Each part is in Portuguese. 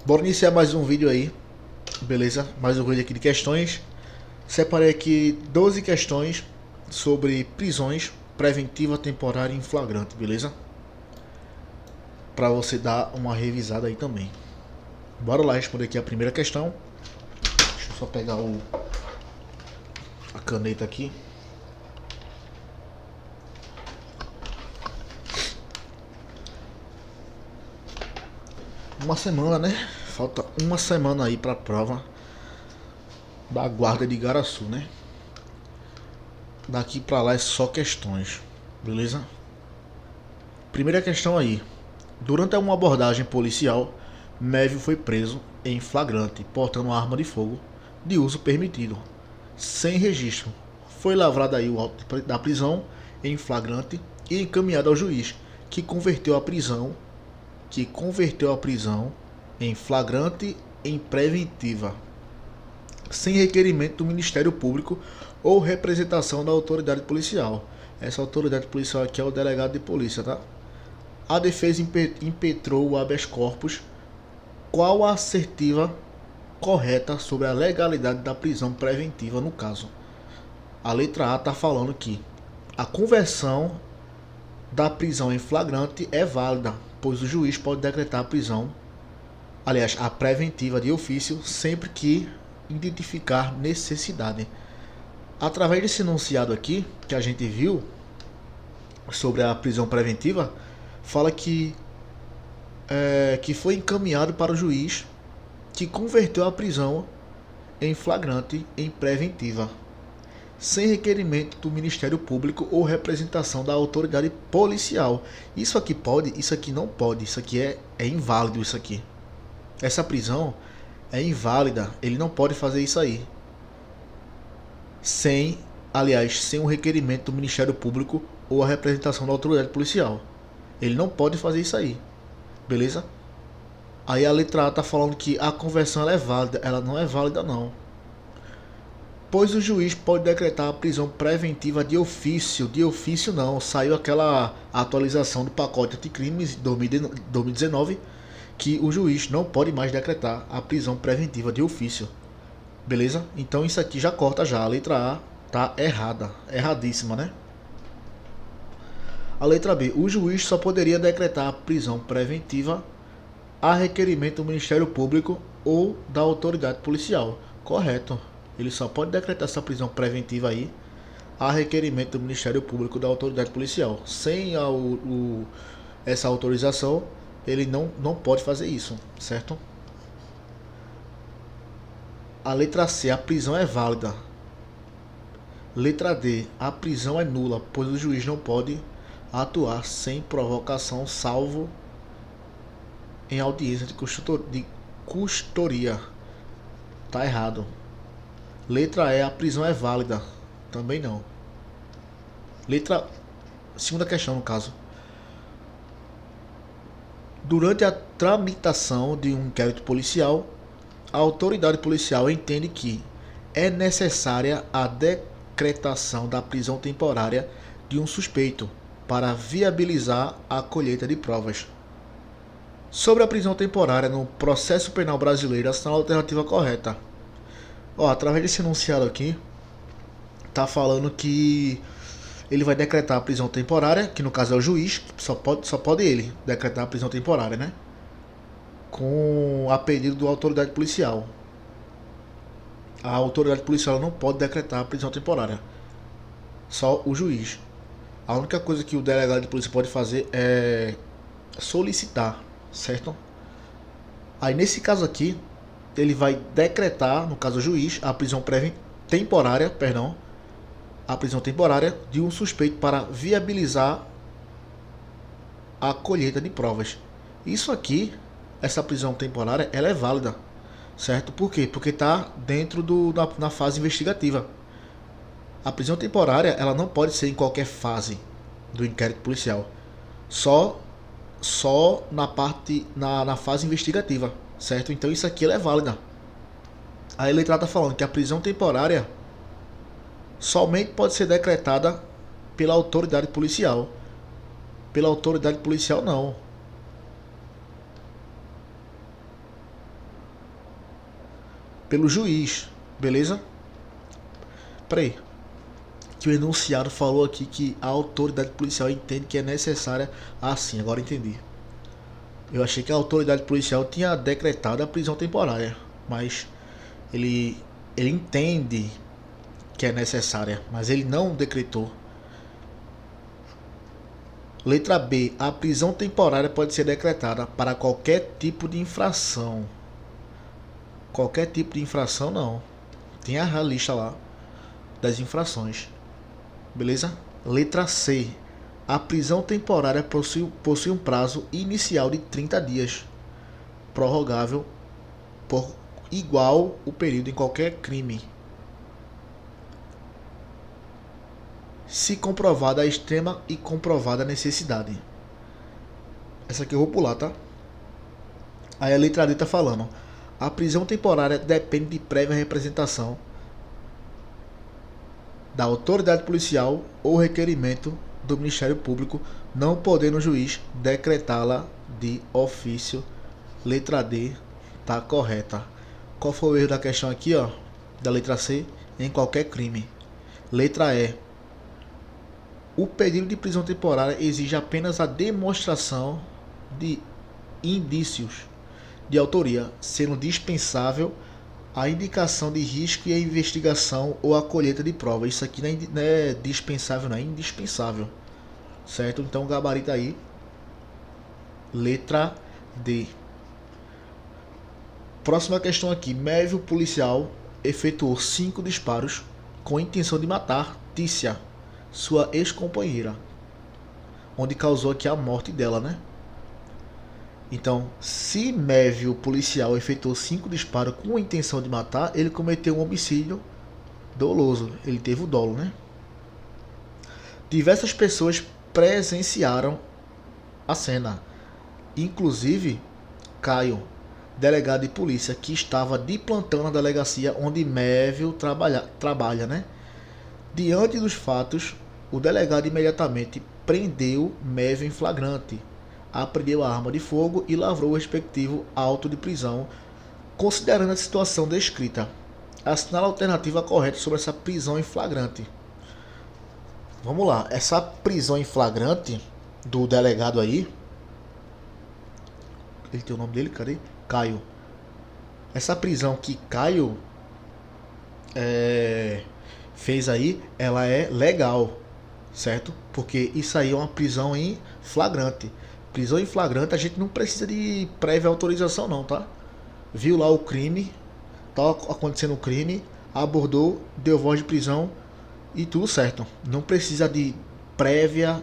Bora iniciar mais um vídeo aí, beleza? Mais um vídeo aqui de questões. Separei aqui 12 questões sobre prisões preventiva temporária em flagrante, beleza? Pra você dar uma revisada aí também. Bora lá responder aqui a primeira questão. Deixa eu só pegar a caneta aqui. Uma semana, né? Falta uma semana aí pra prova da guarda de Igaraçu, né? Daqui pra lá é só questões, beleza? Primeira questão aí. Durante uma abordagem policial, Mévio foi preso em flagrante, portando arma de fogo de uso permitido, sem registro. Foi lavrado aí o auto da prisão em flagrante e encaminhado ao juiz, que converteu a prisão em flagrante em preventiva, sem requerimento do Ministério Público ou representação da autoridade policial. Essa autoridade policial aqui é o delegado de polícia, tá? A defesa impetrou o habeas corpus. Qual a assertiva correta sobre a legalidade da prisão preventiva no caso? A letra A está falando que a conversão da prisão em flagrante é válida, pois o juiz pode decretar a prisão, aliás, a preventiva de ofício, sempre que identificar necessidade. Através desse enunciado aqui, que a gente viu sobre a prisão preventiva, fala que foi encaminhado para o juiz, que converteu a prisão em flagrante em preventiva, sem requerimento do Ministério Público ou representação da autoridade policial. Isso aqui pode, isso aqui não pode, isso aqui é inválido isso aqui. Essa prisão é inválida, ele não pode fazer isso aí. Sem um requerimento do Ministério Público ou a representação da autoridade policial. Ele não pode fazer isso aí. Beleza? Aí a letra A tá falando que a conversão ela é válida. Ela não é válida não. Pois o juiz pode decretar a prisão preventiva de ofício. De ofício não. Saiu aquela atualização do pacote anticrimes de 2019 que o juiz não pode mais decretar a prisão preventiva de ofício. Beleza? Então isso aqui já corta já. A letra A tá errada. Erradíssima, né? A letra B. O juiz só poderia decretar a prisão preventiva a requerimento do Ministério Público ou da autoridade policial. Correto. Ele só pode decretar essa prisão preventiva aí a requerimento do Ministério Público ou da autoridade policial. Sem essa autorização, ele não pode fazer isso, certo? A letra C. A prisão é válida. Letra D. A prisão é nula, pois o juiz não pode atuar sem provocação, salvo em audiência de custodia. Tá errado. Letra E. A prisão é válida. Também não. Segunda questão no caso. Durante a tramitação de um inquérito policial, a autoridade policial entende que é necessária a decretação da prisão temporária de um suspeito para viabilizar a colheita de provas. Sobre a prisão temporária no processo penal brasileiro, a alternativa correta. Através desse enunciado aqui, tá falando que ele vai decretar a prisão temporária, que no caso é o juiz, só pode ele decretar a prisão temporária, né? Com a pedido da autoridade policial. A autoridade policial não pode decretar a prisão temporária. Só o juiz. A única coisa que o delegado de polícia pode fazer é solicitar, certo? Aí nesse caso aqui, ele vai decretar, no caso o juiz, a prisão temporária de um suspeito para viabilizar a colheita de provas. Isso aqui, essa prisão temporária, ela é válida, certo? Por quê? Porque está dentro na fase investigativa. A prisão temporária, ela não pode ser em qualquer fase do inquérito policial. Só na fase investigativa, certo? Então isso aqui ela é válida. A letra está falando que a prisão temporária somente pode ser decretada pela autoridade policial. Pela autoridade policial não. pelo juiz, beleza? Peraí, que o enunciado falou aqui que a autoridade policial entende que é necessária assim, agora entendi. Eu achei que a autoridade policial tinha decretado a prisão temporária, mas ele entende que é necessária, mas ele não decretou. Letra B. A prisão temporária pode ser decretada para qualquer tipo de infração. Qualquer tipo de infração não. Tem a lista lá das infrações. Beleza? Letra C. A prisão temporária possui um prazo inicial de 30 dias, prorrogável por igual o período em qualquer crime, se comprovada a extrema e comprovada necessidade. Essa aqui eu vou pular, tá? Aí a letra D tá falando: a prisão temporária depende de prévia representação da autoridade policial ou requerimento do Ministério Público, não podendo o juiz decretá-la de ofício. Letra D tá correta. Qual foi o erro da questão aqui, ó? Da letra C? Em qualquer crime. Letra E. O pedido de prisão temporária exige apenas a demonstração de indícios de autoria, sendo dispensável a indicação de risco e a investigação ou a colheita de provas. Isso aqui não é dispensável, não é indispensável. Certo? Então gabarita aí. Letra D. Próxima questão aqui. Mévio policial efetuou 5 disparos com a intenção de matar Tícia, sua ex-companheira, onde causou aqui a morte dela, né? Então, se Mévio policial efetuou 5 disparos com a intenção de matar, ele cometeu um homicídio doloso. Ele teve o dolo, né? Diversas pessoas presenciaram a cena, inclusive Caio, delegado de polícia, que estava de plantão na delegacia onde Mévio trabalha, né? Diante dos fatos, o delegado imediatamente prendeu Mévio em flagrante, apreendeu a arma de fogo e lavrou o respectivo auto de prisão, considerando a situação descrita. Assinala a alternativa correta sobre essa prisão em flagrante. Vamos lá, essa prisão em flagrante do delegado aí, ele tem o nome dele, cadê? Caio. Essa prisão que Caio fez aí, ela é legal, certo? Porque isso aí é uma prisão em flagrante. Prisão em flagrante a gente não precisa de prévia autorização não, tá? Viu lá o crime, tá acontecendo o crime, abordou, deu voz de prisão e tudo certo. Não precisa de prévia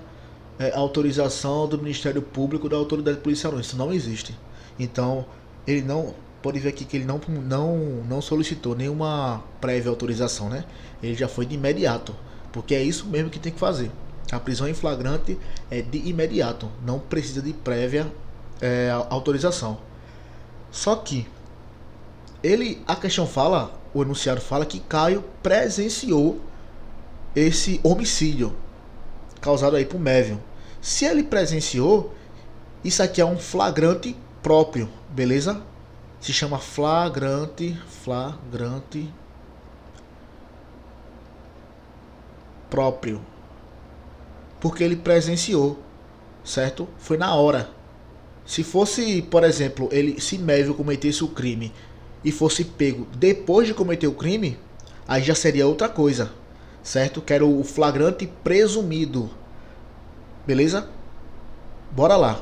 autorização do Ministério Público, da autoridade policial não. Isso não existe. Então, ele não... Pode ver aqui que ele não solicitou nenhuma prévia autorização, né? Ele já foi de imediato, porque é isso mesmo que tem que fazer. A prisão em flagrante é de imediato, não precisa de prévia autorização. Só que a questão fala, o enunciado fala que Caio presenciou esse homicídio causado aí por Mévio. Se ele presenciou, isso aqui é um flagrante próprio, beleza? Se chama flagrante próprio, porque ele presenciou, certo? Foi na hora. Se fosse, por exemplo, se Mévio cometesse o crime e fosse pego depois de cometer o crime, aí já seria outra coisa, certo? Que era o flagrante presumido, beleza? Bora lá.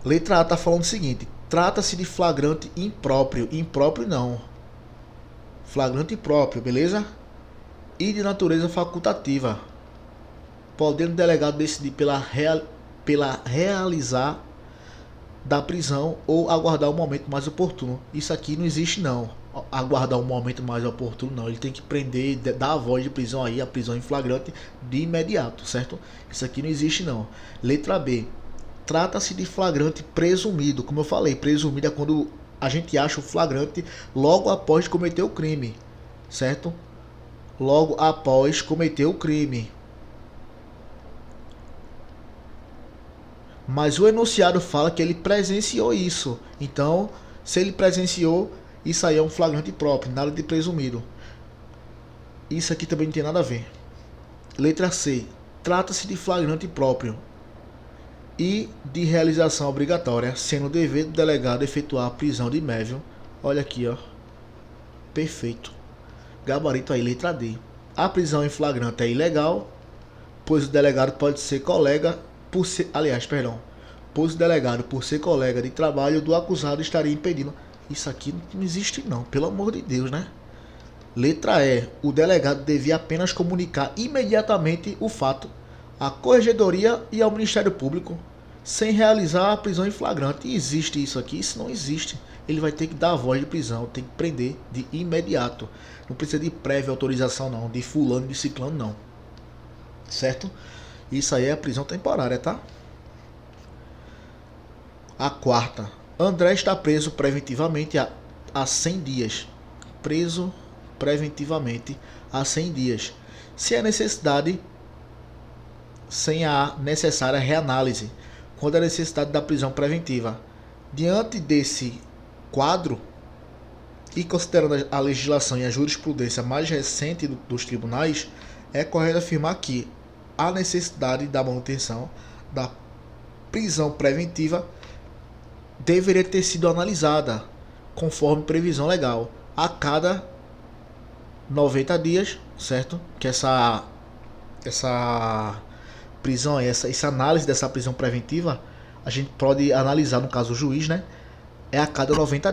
Letra A tá falando o seguinte: trata-se de flagrante impróprio. Impróprio não. Flagrante próprio, beleza? E de natureza facultativa, podendo o delegado decidir pela realizar da prisão ou aguardar um momento mais oportuno. Isso aqui não existe não. Aguardar um momento mais oportuno não. Ele tem que prender, dar a voz de prisão aí, a prisão em flagrante de imediato, certo? Isso aqui não existe não. Letra B. Trata-se de flagrante presumido. Como eu falei, presumido é quando a gente acha o flagrante logo após cometer o crime, certo? Logo após cometer o crime. Mas o enunciado fala que ele presenciou isso. Então, Se ele presenciou, isso aí é um flagrante próprio, nada de presumido. Isso aqui também não tem nada a ver. Letra C. Trata-se de flagrante próprio e de realização obrigatória, sendo dever do delegado efetuar a prisão de Mévio. Olha aqui, ó. Perfeito. Gabarito aí, letra D. A prisão em flagrante é ilegal, pois o delegado pode ser colega pois o delegado, por ser colega de trabalho do acusado, estaria impedindo. Isso aqui não existe não, pelo amor de Deus, né? Letra E. O delegado devia apenas comunicar imediatamente o fato à Corregedoria e ao Ministério Público, sem realizar a prisão em flagrante. E existe isso aqui? Isso não existe. Ele vai ter que dar a voz de prisão, tem que prender de imediato. Não precisa de prévia autorização não, de fulano, de ciclano não. Certo? Isso aí é a prisão temporária, tá? A quarta. André está preso preventivamente há 100 dias. Preso preventivamente há 100 dias. Sem a necessária reanálise, quando a necessidade da prisão preventiva. Diante desse quadro, e considerando a legislação e a jurisprudência mais recente dos tribunais, é correto afirmar que a necessidade da manutenção da prisão preventiva deveria ter sido analisada, conforme previsão legal, a cada 90 dias, certo? Que essa prisão, essa análise dessa prisão preventiva, a gente pode analisar, no caso o juiz, né? É a cada 90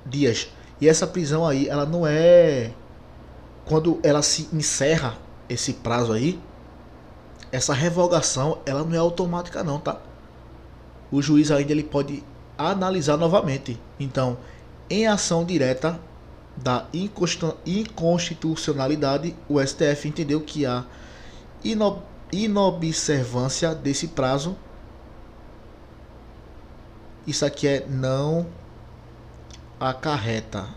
dias. E essa prisão aí, ela não é... Quando ela se encerra, esse prazo aí, essa revogação, ela não é automática não, tá? O juiz ainda ele pode analisar novamente. Então, em ação direta da inconstitucionalidade, o STF entendeu que a inobservância desse prazo, isso aqui não acarreta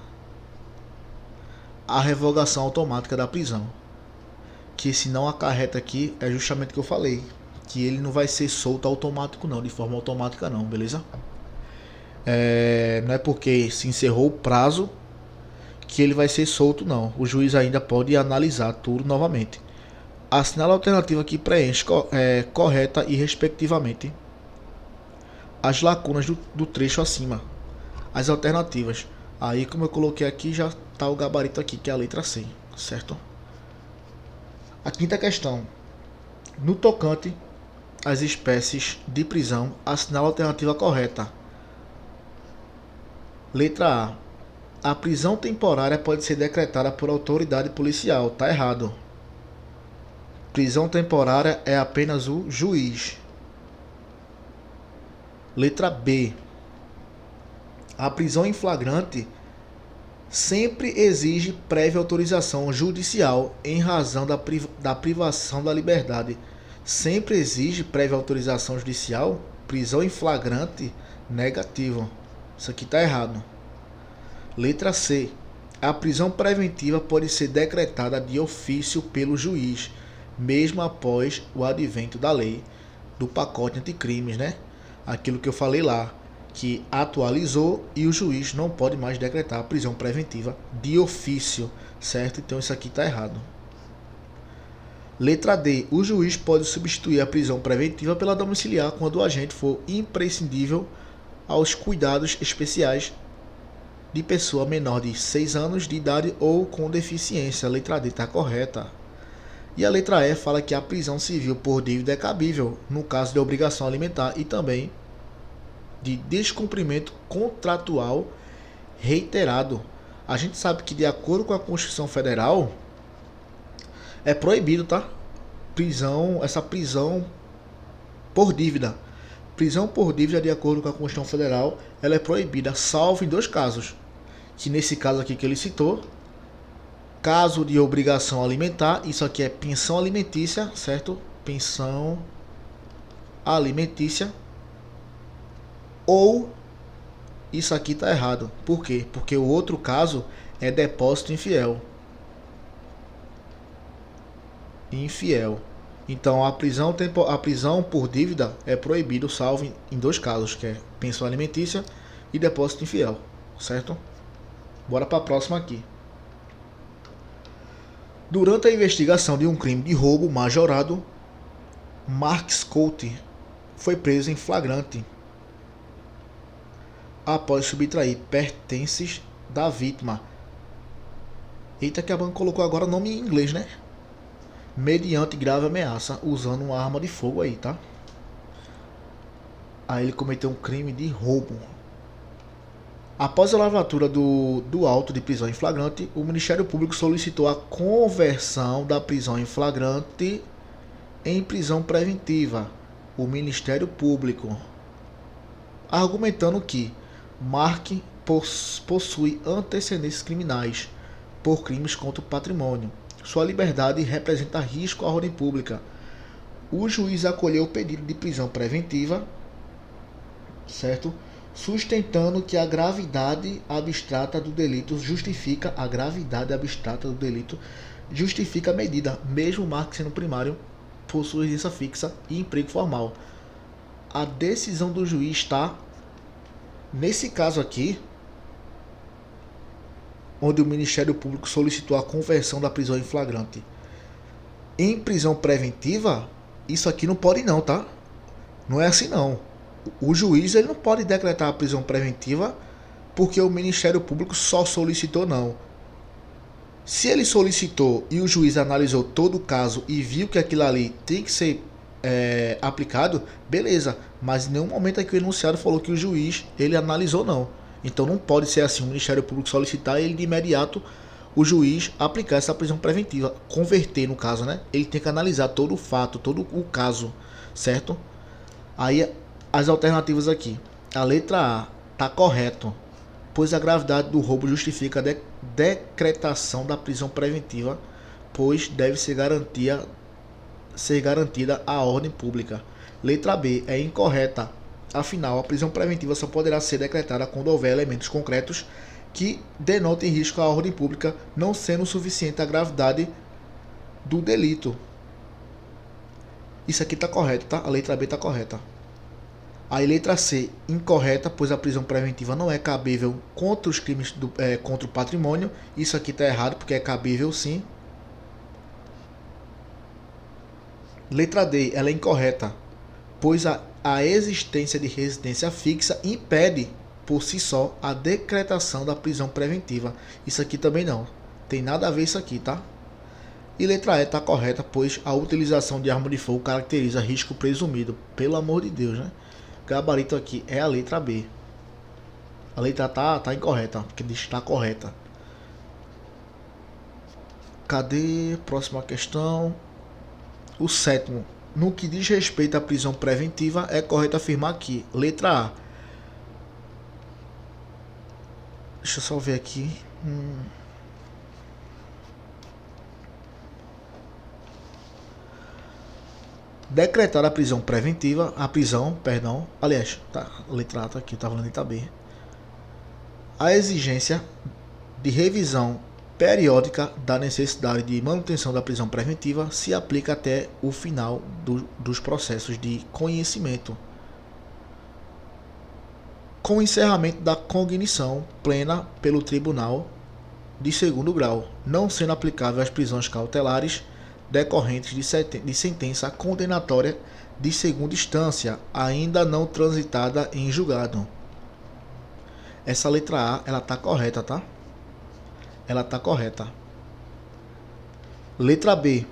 a revogação automática da prisão. Que esse não acarreta aqui é justamente o que eu falei, que ele não vai ser solto automático não, de forma automática não, beleza? Não é porque se encerrou o prazo que ele vai ser solto não. O juiz ainda pode analisar tudo novamente. Assinala a alternativa que preenche correta e respectivamente as lacunas do trecho acima. As alternativas. Aí, como eu coloquei aqui, já está o gabarito aqui, que é a letra C, certo? A quinta questão. No tocante às espécies de prisão, assinala a alternativa correta. Letra A. A prisão temporária pode ser decretada por autoridade policial. Tá errado. Prisão temporária é apenas o juiz. Letra B. A prisão em flagrante sempre exige prévia autorização judicial em razão da privação da liberdade. Sempre exige prévia autorização judicial? Prisão em flagrante? Negativo. Isso aqui está errado. Letra C. A prisão preventiva pode ser decretada de ofício pelo juiz, mesmo após o advento da lei do pacote anticrimes, né? Aquilo que eu falei lá, que atualizou e o juiz não pode mais decretar a prisão preventiva de ofício, certo? Então isso aqui está errado. Letra D. O juiz pode substituir a prisão preventiva pela domiciliar quando o agente for imprescindível aos cuidados especiais de pessoa menor de 6 anos de idade ou com deficiência. A letra D está correta. E a letra E fala que a prisão civil por dívida é cabível no caso de obrigação alimentar e também de descumprimento contratual reiterado. A gente sabe que, de acordo com a Constituição Federal, é proibido, tá? Essa prisão por dívida. Prisão por dívida, de acordo com a Constituição Federal, ela é proibida, salvo em 2 casos. Que nesse caso aqui que ele citou, caso de obrigação alimentar, isso aqui é pensão alimentícia, certo? Pensão alimentícia. Ou isso aqui está errado. Por quê? Porque o outro caso é depósito infiel. Então a prisão por dívida é proibido, salvo em 2 casos, que é pensão alimentícia e depósito infiel. certo? Bora para a próxima aqui. Durante a investigação de um crime de roubo majorado, Mark Scott foi preso em flagrante após subtrair pertences da vítima. Eita, que a banca colocou agora o nome em inglês, né? Mediante grave ameaça, usando uma arma de fogo aí, tá? Aí ele cometeu um crime de roubo. Após a lavratura do auto de prisão em flagrante, o Ministério Público solicitou a conversão da prisão em flagrante em prisão preventiva. O Ministério Público, argumentando que Mark possui antecedentes criminais por crimes contra o patrimônio. Sua liberdade representa risco à ordem pública. O juiz acolheu o pedido de prisão preventiva, certo? Sustentando que a gravidade abstrata do delito justifica a medida, mesmo Mark sendo primário, possui residência fixa e emprego formal. A decisão do juiz está, nesse caso aqui, onde o Ministério Público solicitou a conversão da prisão em flagrante em prisão preventiva, isso aqui não pode não, tá? Não é assim não. O juiz ele não pode decretar a prisão preventiva porque o Ministério Público só solicitou não. Se ele solicitou e o juiz analisou todo o caso e viu que aquilo ali tem que ser aplicado, beleza. Mas em nenhum momento aqui o enunciado falou que o juiz ele analisou não. Então não pode ser assim, o Ministério Público solicitar e ele de imediato o juiz aplicar essa prisão preventiva, converter no caso, né? Ele tem que analisar todo o fato, todo o caso, certo? Aí as alternativas aqui. A letra A tá correto, pois a gravidade do roubo justifica a decretação da prisão preventiva, pois deve ser garantida a ordem pública. Letra B é incorreta. Afinal, a prisão preventiva só poderá ser decretada quando houver elementos concretos que denotem risco à ordem pública, não sendo suficiente a gravidade do delito. Isso aqui está correto, tá? A letra B está correta. A letra C, incorreta, pois a prisão preventiva não é cabível contra os crimes contra o patrimônio. Isso aqui está errado, porque é cabível sim. Letra D, ela é incorreta, pois a existência de residência fixa impede, por si só, a decretação da prisão preventiva. Isso aqui também não. Tem nada a ver isso aqui, tá? E letra E está correta, pois a utilização de arma de fogo caracteriza risco presumido. Pelo amor de Deus, né? O gabarito aqui é a letra B. A letra A tá incorreta, porque diz que está correta. Cadê? Próxima questão. O sétimo. No que diz respeito à prisão preventiva, é correto afirmar aqui. Letra A. Deixa eu só ver aqui. Decretar a prisão preventiva, aliás, tá, a letra A tá aqui, tá falando letra B. A exigência de revisão periódica da necessidade de manutenção da prisão preventiva se aplica até o final dos processos de conhecimento, com o encerramento da cognição plena pelo tribunal de segundo grau, não sendo aplicável às prisões cautelares decorrentes de sentença condenatória de segunda instância, ainda não transitada em julgado. Essa letra A, ela tá correta, tá? Ela tá correta. Letra B.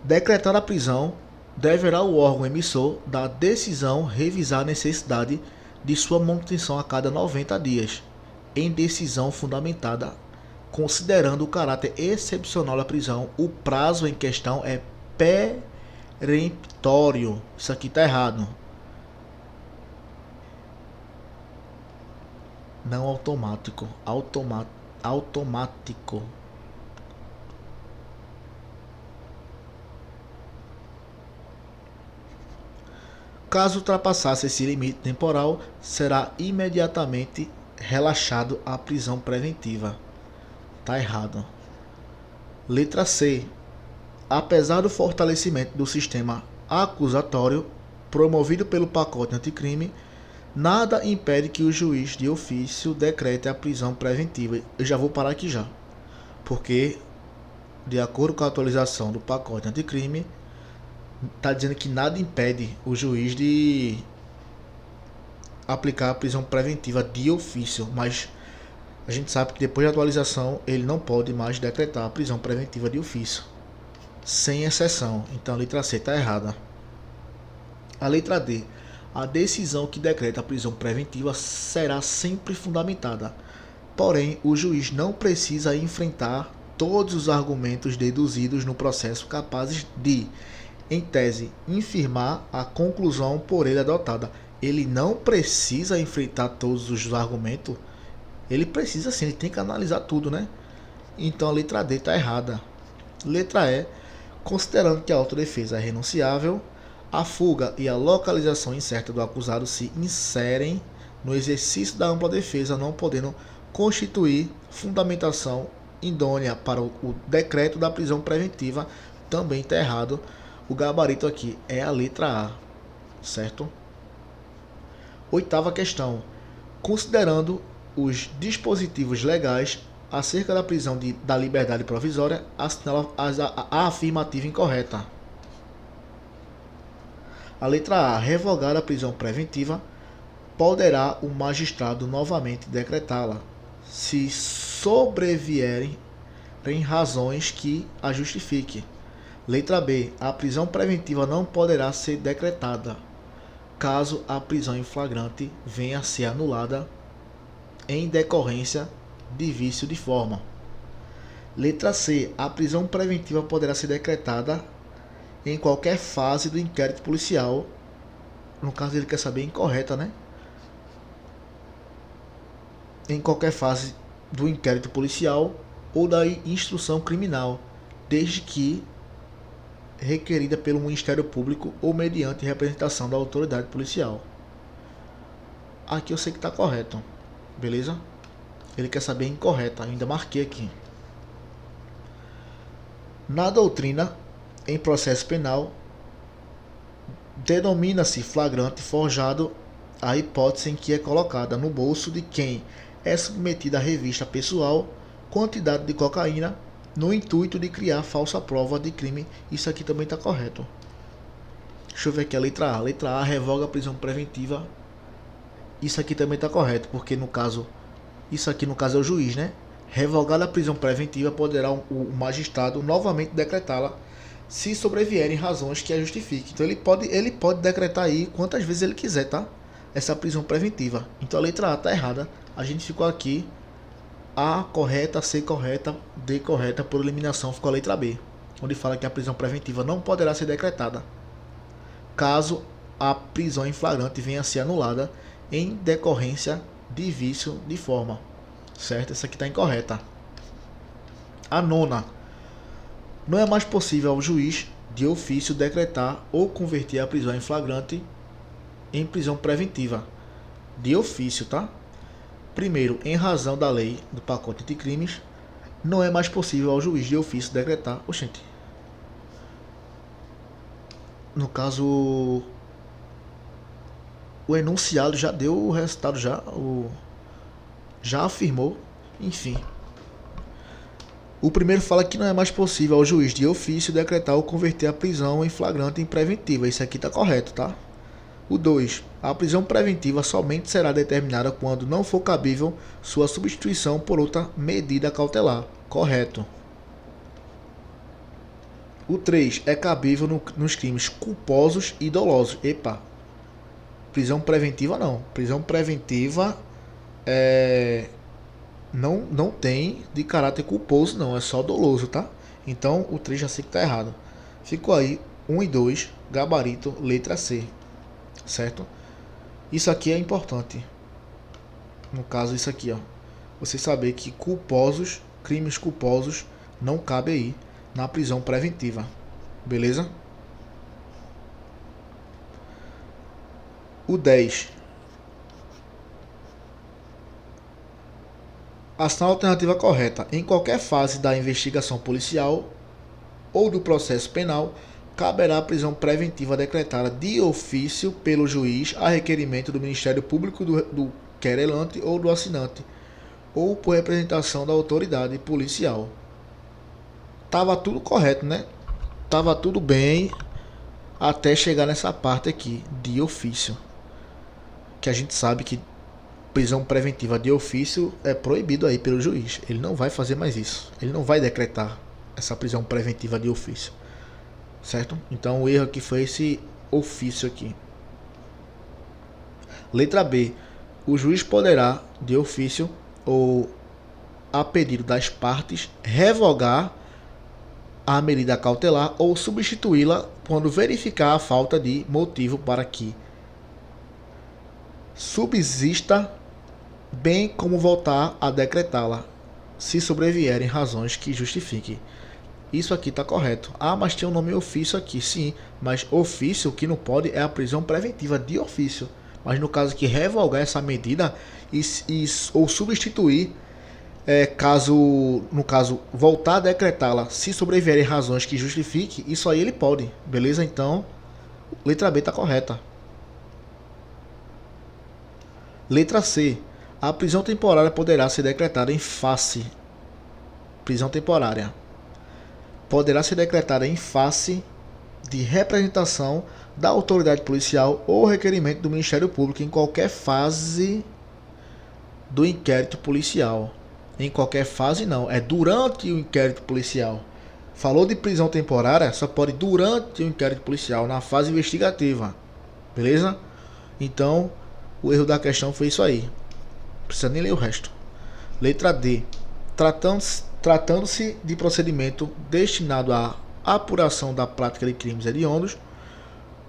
Decretar a prisão, deverá o órgão emissor da decisão revisar a necessidade de sua manutenção a cada 90 dias, em decisão fundamentada, considerando o caráter excepcional da prisão. O prazo em questão é peremptório. Isso aqui tá errado. Não automático. Automático. Caso ultrapassasse esse limite temporal, será imediatamente relaxado a prisão preventiva. Tá errado. Letra C. Apesar do fortalecimento do sistema acusatório promovido pelo pacote anticrime, Nada impede que o juiz de ofício decrete a prisão preventiva. Eu já vou parar aqui já, porque de acordo com a atualização do pacote anticrime, está dizendo que nada impede o juiz de aplicar a prisão preventiva de ofício, mas a gente sabe que depois da atualização ele não pode mais decretar a prisão preventiva de ofício, sem exceção. Então a letra C está errada. A letra D. A decisão que decreta a prisão preventiva será sempre fundamentada. Porém, o juiz não precisa enfrentar todos os argumentos deduzidos no processo capazes de, em tese, infirmar a conclusão por ele adotada. Ele não precisa enfrentar todos os argumentos. Ele precisa sim, ele tem que analisar tudo, né? Então a letra D está errada. Letra E. Considerando que a autodefesa é renunciável, a fuga e a localização incerta do acusado se inserem no exercício da ampla defesa, não podendo constituir fundamentação idônea para o decreto da prisão preventiva. Também está errado. O gabarito aqui é a letra A, certo? Oitava questão. Considerando os dispositivos legais acerca da prisão da liberdade provisória, assinala a afirmativa incorreta. A letra A. Revogada a prisão preventiva, poderá o magistrado novamente decretá-la, se sobrevierem razões que a justifiquem. Letra B. A prisão preventiva não poderá ser decretada, caso a prisão em flagrante venha a ser anulada em decorrência de vício de forma. Letra C. A prisão preventiva poderá ser decretada em qualquer fase do inquérito policial. No caso, ele quer saber incorreta, né? Em qualquer fase do inquérito policial ou da instrução criminal, desde que requerida pelo Ministério Público ou mediante representação da autoridade policial. Aqui eu sei que está correto, beleza? Ele quer saber incorreta, ainda marquei aqui. Na doutrina, em processo penal, denomina-se flagrante forjado a hipótese em que é colocada no bolso de quem é submetida à revista pessoal quantidade de cocaína no intuito de criar falsa prova de crime. Isso aqui também está correto. Deixa eu ver aqui a letra A. Letra A, revoga a prisão preventiva. Isso aqui também está correto, porque no caso, isso aqui no caso é o juiz, né? Revogada a prisão preventiva, poderá o magistrado novamente decretá-la se sobrevierem razões que a justifiquem. Então ele pode decretar aí quantas vezes ele quiser, tá? Essa prisão preventiva. Então a letra A está errada. A gente ficou aqui A correta, C correta, D correta, por eliminação ficou a letra B, onde fala que a prisão preventiva não poderá ser decretada caso a prisão em flagrante venha a ser anulada em decorrência de vício de forma. Certo? Essa aqui está incorreta. A nona. Não é mais possível ao juiz de ofício decretar ou converter a prisão em flagrante em prisão preventiva. De ofício, tá? Primeiro, em razão da lei do pacote de crimes, não é mais possível ao juiz de ofício decretar. Oxente. No caso, o enunciado já deu o resultado, já afirmou, enfim. O primeiro fala que não é mais possível ao juiz de ofício decretar ou converter a prisão em flagrante em preventiva. Isso aqui está correto, tá? O 2. A prisão preventiva somente será determinada quando não for cabível sua substituição por outra medida cautelar. Correto. O 3. É cabível nos crimes culposos e dolosos. Epa. Prisão preventiva não. Prisão preventiva não tem de caráter culposo, não. É só doloso, tá? Então o 3 já sei que está errado. Ficou aí 1 e 2, gabarito, letra C. Certo? Isso aqui é importante. No caso, isso aqui, ó. Você saber que crimes culposos, não cabe aí na prisão preventiva. Beleza? O 10. Ação alternativa correta. Em qualquer fase da investigação policial ou do processo penal, caberá a prisão preventiva decretada de ofício pelo juiz a requerimento do Ministério Público do querelante ou do assinante, ou por representação da autoridade policial. Tava tudo correto, né? Tava tudo bem até chegar nessa parte aqui, de ofício. Que a gente sabe que prisão preventiva de ofício é proibido aí pelo juiz. Ele não vai fazer mais isso. Ele não vai decretar essa prisão preventiva de ofício. Certo? Então o erro aqui foi esse ofício aqui. Letra B. O juiz poderá, de ofício ou a pedido das partes, revogar a medida cautelar ou substituí-la quando verificar a falta de motivo para que subsista, bem como voltar a decretá-la, se sobrevierem razões que justifiquem. Isso aqui está correto. Ah, mas tem um nome ofício aqui. Sim, mas ofício, o que não pode é a prisão preventiva de ofício. Mas no caso que revogar essa medida ou substituir, no caso, voltar a decretá-la, se sobrevierem razões que justifiquem, isso aí ele pode. Beleza? Então, letra B está correta. Letra C. A prisão temporária poderá ser decretada em face. Prisão temporária poderá ser decretada em face de representação da autoridade policial ou requerimento do Ministério Público em qualquer fase do inquérito policial. Em qualquer fase não, é durante o inquérito policial. Falou de prisão temporária, só pode durante o inquérito policial, na fase investigativa. Beleza? Então, o erro da questão foi isso aí. Não precisa nem ler o resto. Letra D. Tratando-se de procedimento destinado à apuração da prática de crimes hediondos,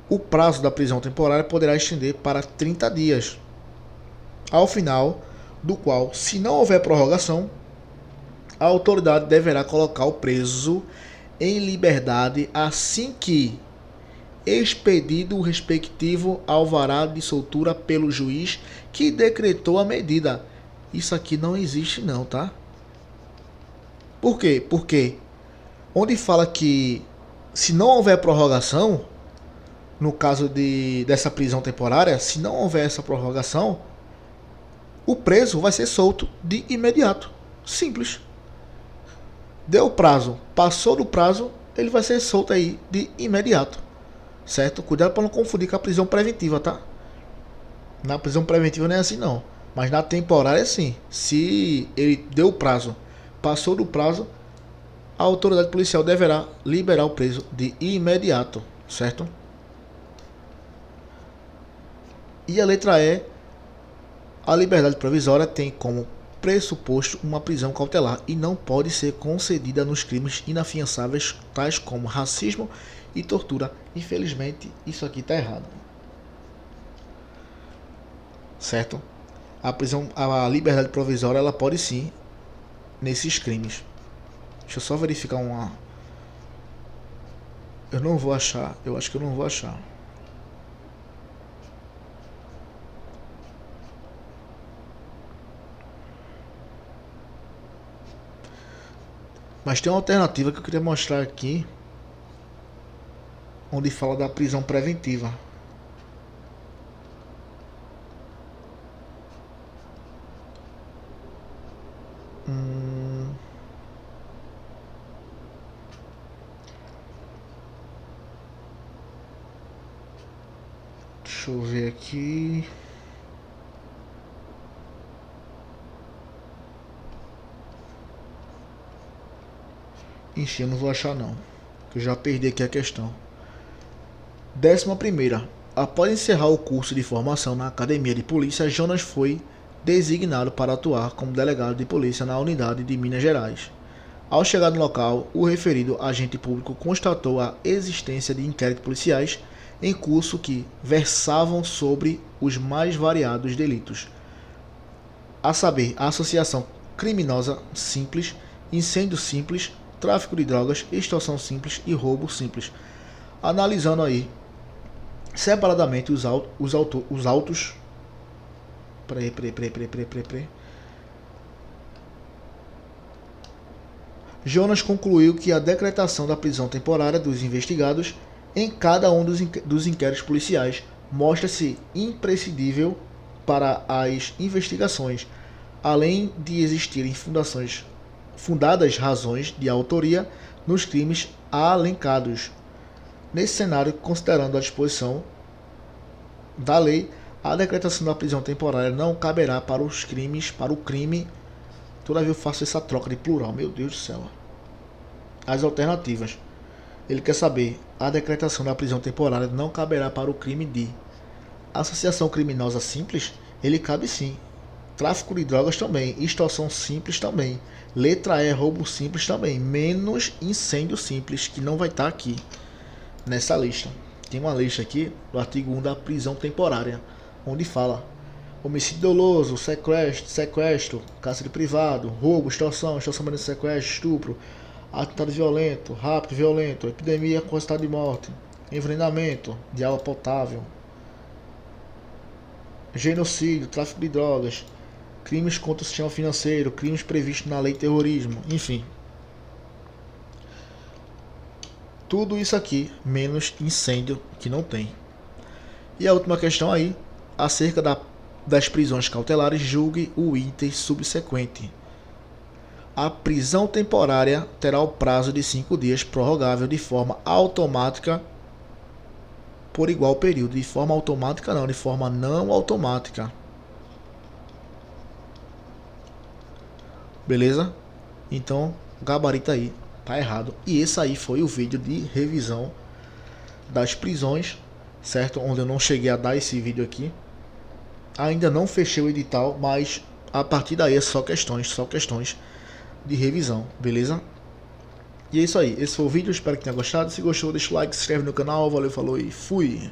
o prazo da prisão temporária poderá estender para 30 dias, ao final do qual, se não houver prorrogação, a autoridade deverá colocar o preso em liberdade assim que expedido o respectivo alvará de soltura pelo juiz que decretou a medida. Isso aqui não existe não, tá? Por quê? Porque onde fala que se não houver prorrogação, no caso dessa prisão temporária, se não houver essa prorrogação, o preso vai ser solto de imediato. Simples. Deu prazo, passou do prazo, ele vai ser solto aí de imediato. Certo? Cuidado para não confundir com a prisão preventiva, tá? Na prisão preventiva não é assim não. Mas na temporária sim. Se ele deu o prazo, passou do prazo, a autoridade policial deverá liberar o preso de imediato. Certo? E a letra E. A liberdade provisória tem como pressuposto uma prisão cautelar e não pode ser concedida nos crimes inafiançáveis tais como racismo e tortura. Infelizmente, isso aqui está errado. Certo? A liberdade provisória, ela pode sim nesses crimes. Deixa eu só verificar uma. Eu não vou achar. Eu acho que eu não vou achar. Mas tem uma alternativa que eu queria mostrar aqui, onde fala da prisão preventiva. Deixa eu ver aqui. Ixi, eu não vou achar não, que eu já perdi aqui a questão. 11ª. Após encerrar o curso de formação na Academia de Polícia, Jonas foi designado para atuar como delegado de polícia na unidade de Minas Gerais. Ao chegar no local, o referido agente público constatou a existência de inquéritos policiais em curso que versavam sobre os mais variados delitos, a saber, a associação criminosa simples, incêndio simples, tráfico de drogas, extorsão simples e roubo simples. Analisando aí separadamente os autos. Jonas concluiu que a decretação da prisão temporária dos investigados em cada um dos inquéritos policiais mostra-se imprescindível para as investigações, além de existirem fundadas razões de autoria nos crimes alencados. Nesse cenário, considerando a disposição da lei, a decretação da prisão temporária não caberá para os crimes, para o crime. Toda vez eu faço essa troca de plural, meu Deus do céu. As alternativas. Ele quer saber, a decretação da prisão temporária não caberá para o crime de associação criminosa simples? Ele cabe sim. Tráfico de drogas também, extorsão simples também, letra E, roubo simples também, menos incêndio simples, que não vai estar aqui nessa lista. Tem uma lista aqui do artigo 1 da prisão temporária, onde fala homicídio doloso, sequestro, cárcere privado, roubo, extorsão mediante sequestro, estupro, atentado violento, rápido violento, epidemia com estado de morte, envenenamento de água potável, genocídio, tráfico de drogas, crimes contra o sistema financeiro, crimes previstos na lei de terrorismo, enfim. Tudo isso aqui, menos incêndio, que não tem. E a última questão aí, acerca das prisões cautelares, julgue o item subsequente. A prisão temporária terá o prazo de 5 dias, prorrogável de forma automática por igual período. De forma automática não, de forma não automática. Beleza? Então, gabarita aí, tá errado. E esse aí foi o vídeo de revisão das prisões, certo? Onde eu não cheguei a dar esse vídeo aqui. Ainda não fechei o edital, mas a partir daí é só questões de revisão, beleza? E é isso aí, esse foi o vídeo, espero que tenha gostado. Se gostou, deixa o like, se inscreve no canal, valeu, falou e fui!